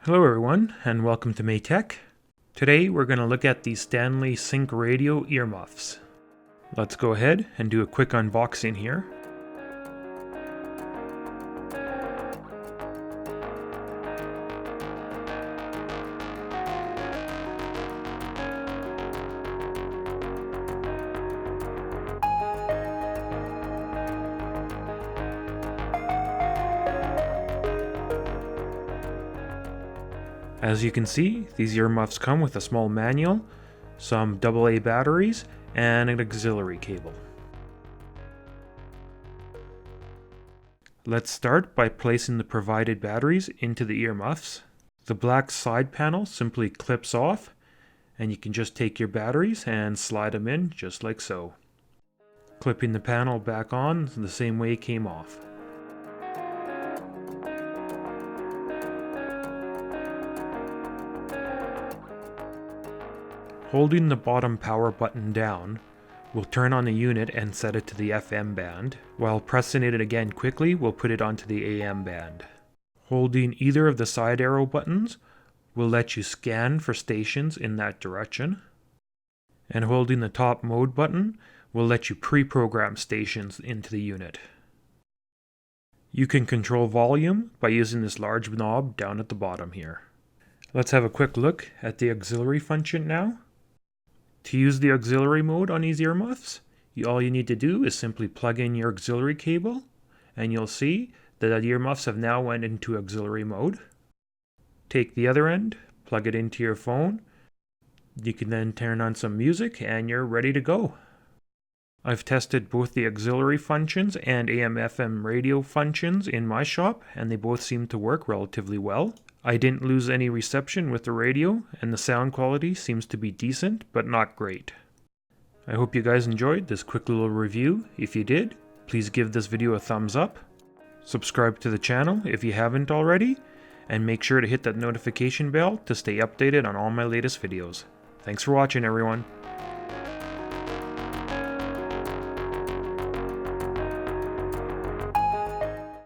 Hello everyone, and welcome to Maytech. Today we're going to look at the Stanley Sync Radio earmuffs. Let's go ahead and do a quick unboxing here. As you can see, these earmuffs come with a small manual, some AA batteries, and an auxiliary cable. Let's start by placing the provided batteries into the earmuffs. The black side panel simply clips off, and you can just take your batteries and slide them in just like so. Clipping the panel back on the same way it came off. Holding the bottom power button down, we'll turn on the unit and set it to the FM band. While pressing it again quickly, we'll put it onto the AM band. Holding either of the side arrow buttons will let you scan for stations in that direction. And holding the top mode button will let you pre-program stations into the unit. You can control volume by using this large knob down at the bottom here. Let's have a quick look at the auxiliary function now. To use the auxiliary mode on these earmuffs, all you need to do is simply plug in your auxiliary cable, and you'll see that the earmuffs have now went into auxiliary mode. Take the other end, plug it into your phone. You can then turn on some music and you're ready to go. I've tested both the auxiliary functions and AM/FM radio functions in my shop, and they both seem to work relatively well. I didn't lose any reception with the radio, and the sound quality seems to be decent, but not great. I hope you guys enjoyed this quick little review. If you did, please give this video a thumbs up. Subscribe to the channel if you haven't already, and make sure to hit that notification bell to stay updated on all my latest videos. Thanks for watching, everyone.